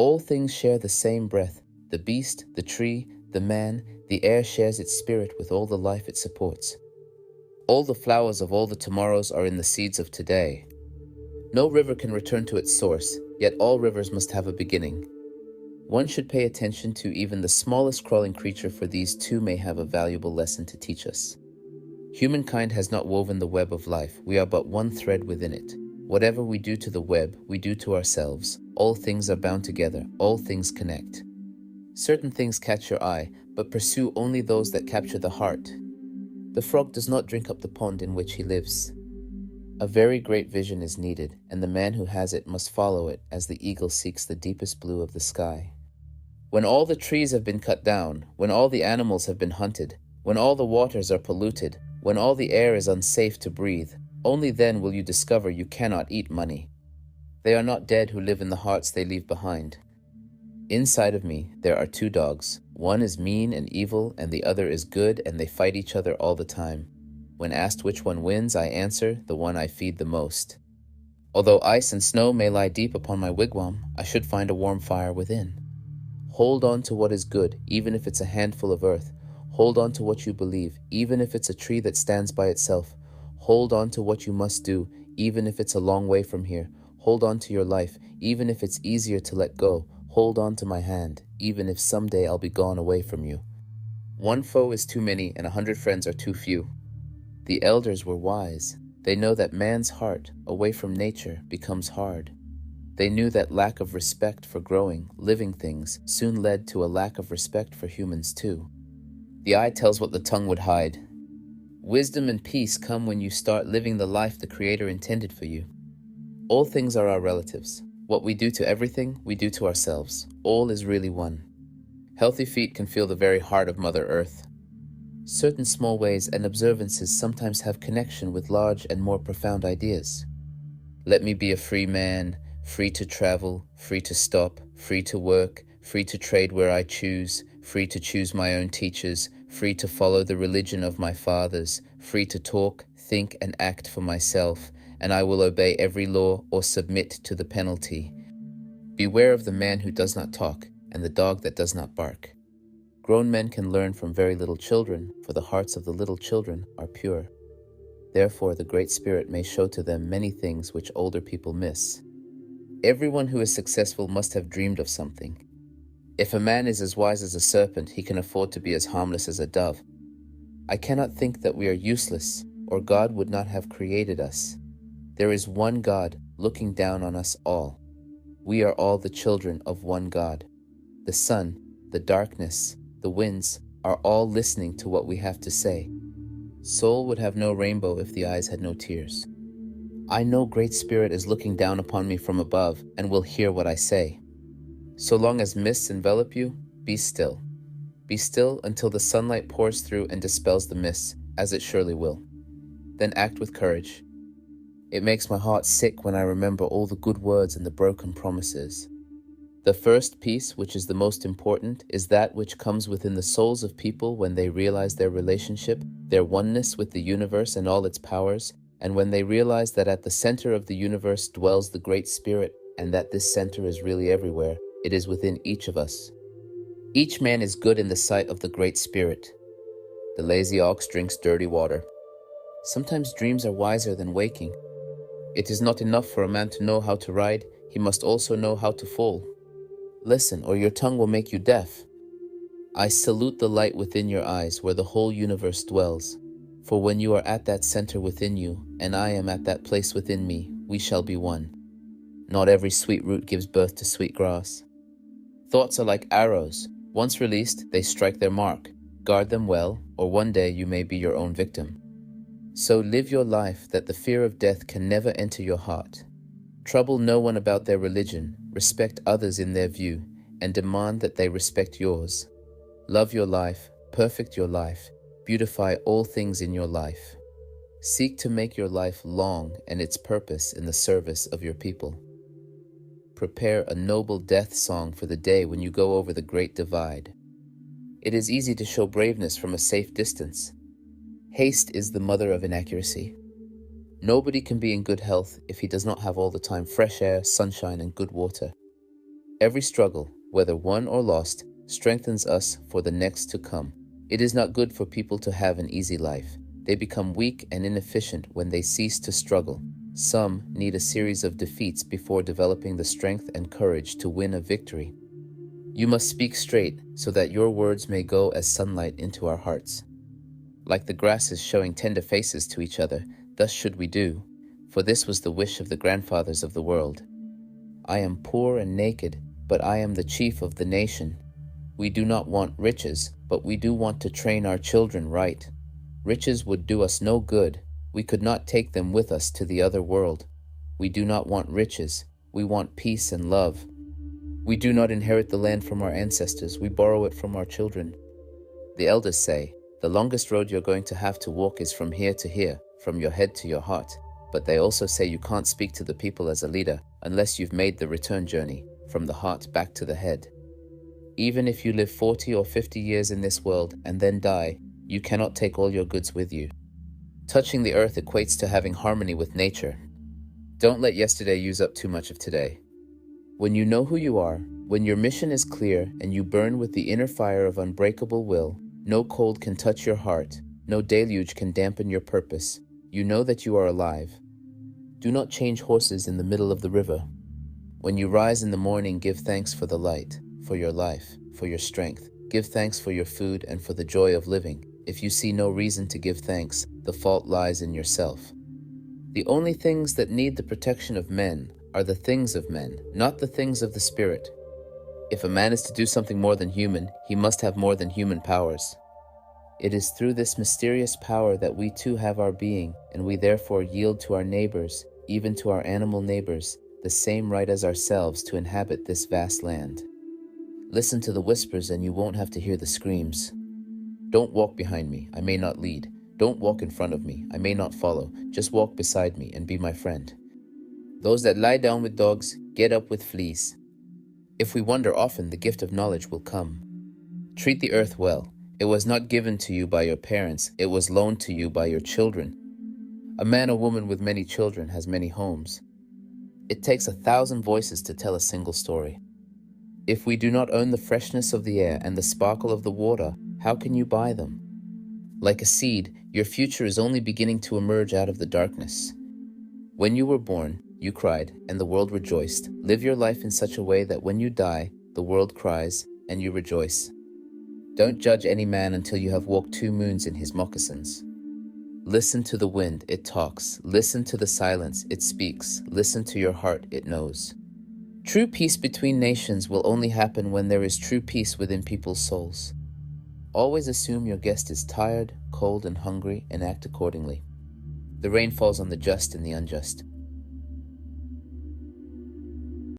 All things share the same breath. The beast, the tree, the man, the air shares its spirit with all the life it supports. All the flowers of all the tomorrows are in the seeds of today. No river can return to its source, yet all rivers must have a beginning. One should pay attention to even the smallest crawling creature, for these too may have a valuable lesson to teach us. Humankind has not woven the web of life. We are but one thread within it. Whatever we do to the web, we do to ourselves. All things are bound together. All things connect. Certain things catch your eye, but pursue only those that capture the heart. The frog does not drink up the pond in which he lives. A very great vision is needed, and the man who has it must follow it as the eagle seeks the deepest blue of the sky. When all the trees have been cut down, when all the animals have been hunted, when all the waters are polluted, when all the air is unsafe to breathe, only then will you discover you cannot eat money. They are not dead who live in the hearts they leave behind. Inside of me, there are two dogs. One is mean and evil, and the other is good, and they fight each other all the time. When asked which one wins, I answer, the one I feed the most. Although ice and snow may lie deep upon my wigwam, I should find a warm fire within. Hold on to what is good, even if it's a handful of earth. Hold on to what you believe, even if it's a tree that stands by itself. Hold on to what you must do, even if it's a long way from here. Hold on to your life, even if it's easier to let go. Hold on to my hand, even if someday I'll be gone away from you. One foe is too many, and 100 friends are too few. The elders were wise. They know that man's heart, away from nature, becomes hard. They knew that lack of respect for growing, living things soon led to a lack of respect for humans too. The eye tells what the tongue would hide. Wisdom and peace come when you start living the life the Creator intended for you. All things are our relatives. What we do to everything, we do to ourselves. All is really one. Healthy feet can feel the very heart of Mother Earth. Certain small ways and observances sometimes have connection with large and more profound ideas. Let me be a free man, free to travel, free to stop, free to work, free to trade where I choose, free to choose my own teachers, free to follow the religion of my fathers, free to talk, think, and act for myself, and I will obey every law or submit to the penalty. Beware of the man who does not talk, and the dog that does not bark. Grown men can learn from very little children, for the hearts of the little children are pure. Therefore, the Great Spirit may show to them many things which older people miss. Everyone who is successful must have dreamed of something. If a man is as wise as a serpent, he can afford to be as harmless as a dove. I cannot think that we are useless, or God would not have created us. There is one God looking down on us all. We are all the children of one God. The sun, the darkness, the winds are all listening to what we have to say. Soul would have no rainbow if the eyes had no tears. I know Great Spirit is looking down upon me from above and will hear what I say. So long as mists envelop you, be still. Be still until the sunlight pours through and dispels the mists, as it surely will. Then act with courage. It makes my heart sick when I remember all the good words and the broken promises. The first peace, which is the most important, is that which comes within the souls of people when they realize their relationship, their oneness with the universe and all its powers, and when they realize that at the center of the universe dwells the Great Spirit, and that this center is really everywhere. It is within each of us. Each man is good in the sight of the Great Spirit. The lazy ox drinks dirty water. Sometimes dreams are wiser than waking. It is not enough for a man to know how to ride, he must also know how to fall. Listen, or your tongue will make you deaf. I salute the light within your eyes, where the whole universe dwells. For when you are at that center within you, and I am at that place within me, we shall be one. Not every sweet root gives birth to sweet grass. Thoughts are like arrows. Once released, they strike their mark. Guard them well, or one day you may be your own victim. So live your life that the fear of death can never enter your heart. Trouble no one about their religion, respect others in their view, and demand that they respect yours. Love your life, perfect your life, beautify all things in your life. Seek to make your life long and its purpose in the service of your people. Prepare a noble death song for the day when you go over the great divide. It is easy to show braveness from a safe distance. Haste is the mother of inaccuracy. Nobody can be in good health if he does not have all the time fresh air, sunshine, and good water. Every struggle, whether won or lost, strengthens us for the next to come. It is not good for people to have an easy life. They become weak and inefficient when they cease to struggle. Some need a series of defeats before developing the strength and courage to win a victory. You must speak straight so that your words may go as sunlight into our hearts. Like the grasses showing tender faces to each other, thus should we do, for this was the wish of the grandfathers of the world. I am poor and naked, but I am the chief of the nation. We do not want riches, but we do want to train our children right. Riches would do us no good. We could not take them with us to the other world. We do not want riches. We want peace and love. We do not inherit the land from our ancestors. We borrow it from our children. The elders say, the longest road you're going to have to walk is from here to here, from your head to your heart. But they also say you can't speak to the people as a leader unless you've made the return journey, from the heart back to the head. Even if you live 40 or 50 years in this world and then die, you cannot take all your goods with you. Touching the earth equates to having harmony with nature. Don't let yesterday use up too much of today. When you know who you are, when your mission is clear and you burn with the inner fire of unbreakable will, no cold can touch your heart, no deluge can dampen your purpose. You know that you are alive. Do not change horses in the middle of the river. When you rise in the morning, give thanks for the light, for your life, for your strength. Give thanks for your food and for the joy of living. If you see no reason to give thanks, the fault lies in yourself. The only things that need the protection of men are the things of men, not the things of the spirit. If a man is to do something more than human, he must have more than human powers. It is through this mysterious power that we too have our being, and we therefore yield to our neighbors, even to our animal neighbors, the same right as ourselves to inhabit this vast land. Listen to the whispers and you won't have to hear the screams. Don't walk behind me, I may not lead. Don't walk in front of me, I may not follow. Just walk beside me and be my friend. Those that lie down with dogs, get up with fleas. If we wonder often, the gift of knowledge will come. Treat the earth well. It was not given to you by your parents, it was loaned to you by your children. A man or woman with many children has many homes. It takes 1,000 voices to tell a single story. If we do not own the freshness of the air and the sparkle of the water, how can you buy them? Like a seed, your future is only beginning to emerge out of the darkness. When you were born, you cried, and the world rejoiced. Live your life in such a way that when you die, the world cries, and you rejoice. Don't judge any man until you have walked 2 moons in his moccasins. Listen to the wind, it talks. Listen to the silence, it speaks. Listen to your heart, it knows. True peace between nations will only happen when there is true peace within people's souls. Always assume your guest is tired, cold, and hungry, and act accordingly. The rain falls on the just and the unjust.